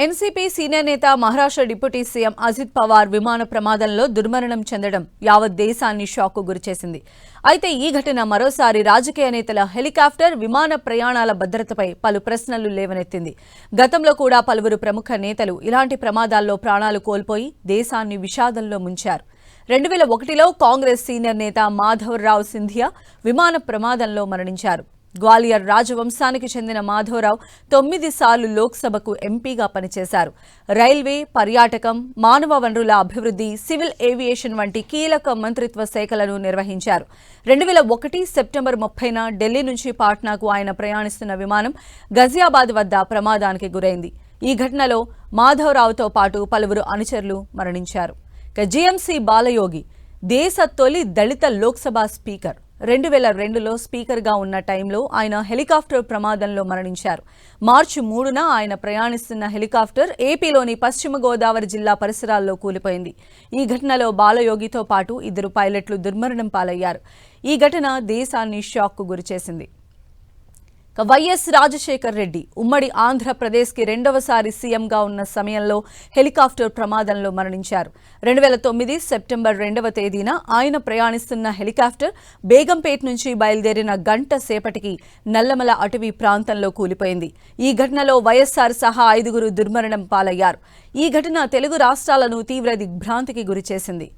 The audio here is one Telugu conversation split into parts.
ఎన్సీపీ సీనియర్ నేత మహారాష్ట్ర డిప్యూటీ సీఎం అజిత్ పవార్ విమాన ప్రమాదంలో దుర్మరణం చెందడం యావత్ దేశాన్ని షాక్కు గురిచేసింది. అయితే ఈ ఘటన మరోసారి రాజకీయ నేతల హెలికాప్టర్ విమాన ప్రయాణాల భద్రతపై పలు ప్రశ్నలు లేవనెత్తింది. గతంలో కూడా పలువురు ప్రముఖ నేతలు ఇలాంటి ప్రమాదాల్లో ప్రాణాలు కోల్పోయి దేశాన్ని విషాదంలో ముంచారు. 2001లో కాంగ్రెస్ సీనియర్ నేత మాధవరావు సింధియా విమాన ప్రమాదంలో మరణించారు. గ్వాలియర్ రాజవంశానికి చెందిన మాధవరావు 9 సార్లు లోక్సభకు ఎంపీగా పనిచేశారు. రైల్వే, పర్యాటకం, మానవ వనరుల అభివృద్ధి, సివిల్ ఏవియేషన్ వంటి కీలక మంత్రిత్వ శాఖలను నిర్వహించారు. 2001 సెప్టెంబర్ 30న ఢిల్లీ నుంచి పాట్నాకు ఆయన ప్రయాణిస్తున్న విమానం గజియాబాద్ వద్ద ప్రమాదానికి గురైంది. ఈ ఘటనలో మాధవరావుతో పాటు పలువురు అనుచరులు మరణించారు. జీఎంసీ బాలయోగి దేశ తొలి దళిత లోక్సభ స్పీకర్. 2002లో స్పీకర్గా ఉన్న టైంలో ఆయన హెలికాప్టర్ ప్రమాదంలో మరణించారు. మార్చి 3న ఆయన ప్రయాణిస్తున్న హెలికాప్టర్ ఏపీలోని పశ్చిమ గోదావరి జిల్లా పరిసరాల్లో కూలిపోయింది. ఈ ఘటనలో బాలయోగితో పాటు 2 పైలట్లు దుర్మరణం పాలయ్యారు. ఈ ఘటన దేశాన్ని షాక్కు గురిచేసింది. వైఎస్ రాజశేఖర్ రెడ్డి ఉమ్మడి ఆంధ్రప్రదేశ్కి రెండవసారి సీఎంగా ఉన్న సమయంలో హెలికాప్టర్ ప్రమాదంలో మరణించారు. 2009 సెప్టెంబర్ 2వ తేదీన ఆయన ప్రయాణిస్తున్న హెలికాప్టర్ బేగంపేట్ నుంచి బయలుదేరిన గంట సేపటికి నల్లమల అటవీ ప్రాంతంలో కూలిపోయింది. ఈ ఘటనలో వైఎస్ఆర్ సహా 5 దుర్మరణం పాలయ్యారు. ఈ ఘటన తెలుగు రాష్ట్రాలను తీవ్ర దిగ్భ్రాంతికి గురిచేసింది.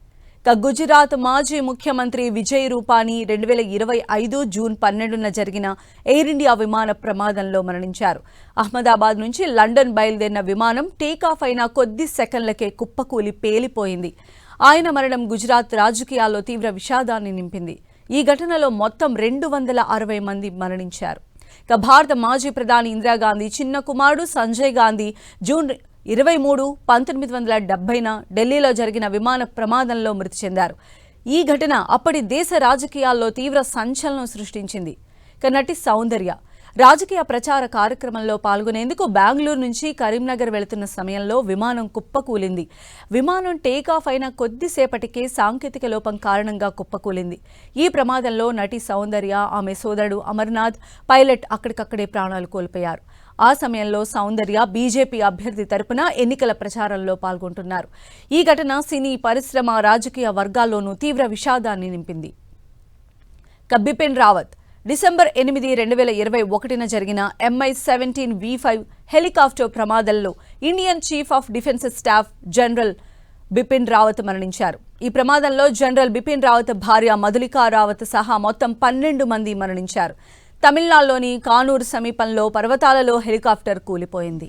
గుజరాత్ మాజీ ముఖ్యమంత్రి విజయ్ రూపానీ 2025 జూన్ 12న జరిగిన ఎయిర్ ఇండియా విమాన ప్రమాదంలో మరణించారు. అహ్మదాబాద్ నుంచి లండన్ బయలుదేరిన విమానం టేకాఫ్ అయిన కొద్ది సెకండ్లకే కుప్పకూలి పేలిపోయింది. ఆయన మరణం గుజరాత్ రాజకీయాల్లో తీవ్ర విషాదాన్ని నింపింది. ఈ ఘటనలో మొత్తం 260 మంది మరణించారు. భారత మాజీ ప్రధాని ఇందిరాగాంధీ చిన్న కుమారుడు సంజయ్ గాంధీ జూన్ 23, 1970న ఢిల్లీలో జరిగిన విమాన ప్రమాదంలో మృతి చెందారు. ఈ ఘటన అప్పటి దేశ రాజకీయాల్లో తీవ్ర సంచలనం సృష్టించింది. నటి సౌందర్య రాజకీయ ప్రచార కార్యక్రమంలో పాల్గొనేందుకు బెంగళూరు నుంచి కరీంనగర్ వెళుతున్న సమయంలో విమానం కుప్పకూలింది. విమానం టేకాఫ్ అయిన కొద్దిసేపటికే సాంకేతిక లోపం కారణంగా కుప్పకూలింది. ఈ ప్రమాదంలో నటి సౌందర్య, ఆమె సోదరుడు అమర్నాథ్, పైలట్ అక్కడికక్కడే ప్రాణాలు కోల్పోయారు. ఆ సమయంలో సౌందర్య బీజేపీ అభ్యర్థి తరపున ఎన్నికల ప్రచారంలో పాల్గొంటున్నారు. ఈ ఘటన సినీ, పరిశ్రమ, రాజకీయ వర్గాల్లోనూ తీవ్ర విషాదాన్ని నింపింది. బిపిన్ రావత్ డిసెంబర్ 8, 2021న జరిగిన MI-17 V5 హెలికాప్టర్ ప్రమాదంలో Indian chief of defence staff general Bipin Rawat మరణించారు. ఈ ప్రమాదంలో జనరల్ బిపిన్ రావత్ భార్య మధులికా రావత్ సహా మొత్తం 12 మంది మరణించారు. తమిళనాడులోని కానూరు సమీపంలో పర్వతాలలో హెలికాప్టర్ కూలిపోయింది.